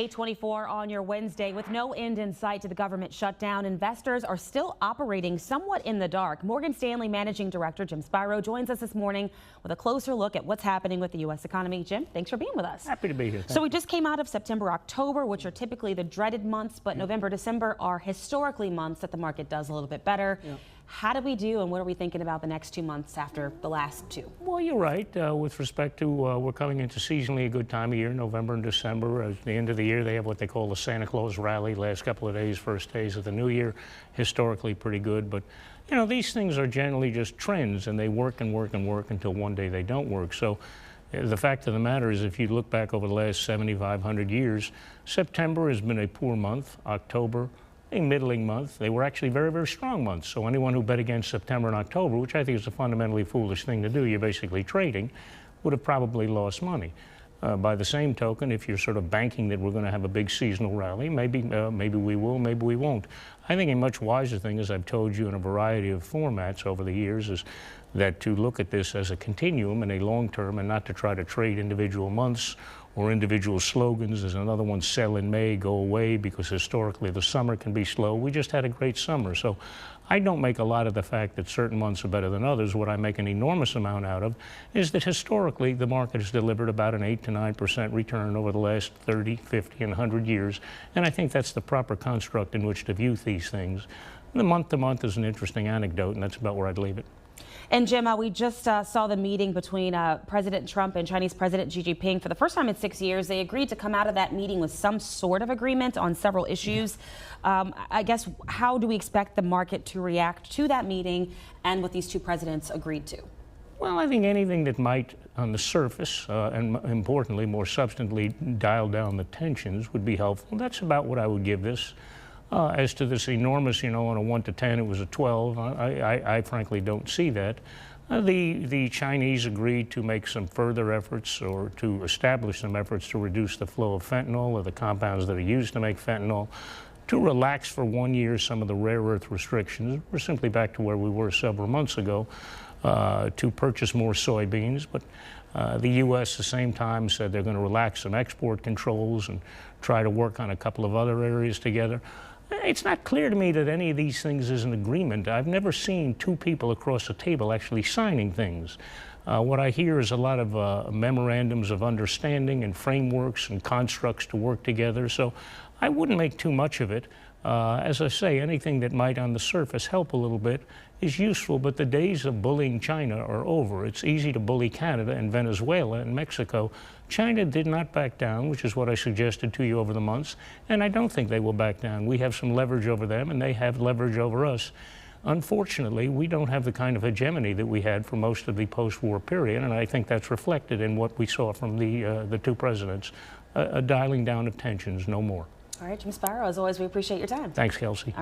8:24 on your Wednesday. With no end in sight to the government shutdown, investors are still operating somewhat in the dark. Morgan Stanley Managing Director Jim Spiro joins us this morning with a closer look at what's happening with the U.S. economy. Jim, thanks for being with us. Happy to be here. So we just came out of September, October, which are typically the dreaded months, but November, December are historically months that the market does a little bit better. How do we do, and what are we thinking about the next 2 months after the last two? Well, you're right. With respect to we're coming into seasonally a good time of year, November and December. At the end of the year, they have what they call the Santa Claus rally. Last couple of days, first days of the new year, historically pretty good. But you know, these things are generally just trends, and they work and work and work until one day they don't work. So the fact of the matter is, if you look back over the last 7,500 years, September has been a poor month. October, a middling month. They were actually very, very strong months. So anyone who bet against September and October, which I think is a fundamentally foolish thing to do, you're basically trading, would have probably lost money. By the same token, if you're sort of banking that we're going to have a big seasonal rally, maybe we will, maybe we won't. I think a much wiser thing, as I've told you in a variety of formats over the years, is that to look at this as a continuum and a long term, and not to try to trade individual months or individual slogans. There's another one, sell in May, go away, because historically the summer can be slow. We just had a great summer. So I don't make a lot of the fact that certain months are better than others. What I make an enormous amount out of is that historically the market has delivered about an 8 to 9% return over the last 30, 50, and 100 years. And I think that's the proper construct in which to view these things. The month to month is an interesting anecdote, and that's about where I'd leave it. And Jim, we just saw the meeting between President Trump and Chinese President Xi Jinping for the first time in 6 years. They agreed to come out of that meeting with some sort of agreement on several issues. I guess, how do we expect the market to react to that meeting and what these two presidents agreed to? Well, I think anything that might, on the surface, and importantly, more substantively, dial down the tensions would be helpful. That's about what I would give this. As to this enormous, you know, on a 1 to 10, it was a 12. I frankly don't see that. The Chinese agreed to make some further efforts, or to establish some efforts to reduce the flow of fentanyl, or the compounds that are used to make fentanyl, to relax for 1 year some of the rare earth restrictions. We're simply back to where we were several months ago, to purchase more soybeans. But the U.S. at the same time said they're going to relax some export controls and try to work on a couple of other areas together. It's not clear to me that any of these things is an agreement. I've never seen two people across a table actually signing things. What I hear is a lot of memorandums of understanding and frameworks and constructs to work together. So I wouldn't make too much of it. As I say, anything that might on the surface help a little bit is useful, but the days of bullying China are over. It's easy to bully Canada and Venezuela and Mexico. China did not back down, which is what I suggested to you over the months, and I don't think they will back down. We have some leverage over them, and they have leverage over us. Unfortunately, we don't have the kind of hegemony that we had for most of the post-war period, and I think that's reflected in what we saw from the two presidents. A dialing down of tensions, no more. All right, Jim Spiro, as always, we appreciate your time. Thanks, Kelsey.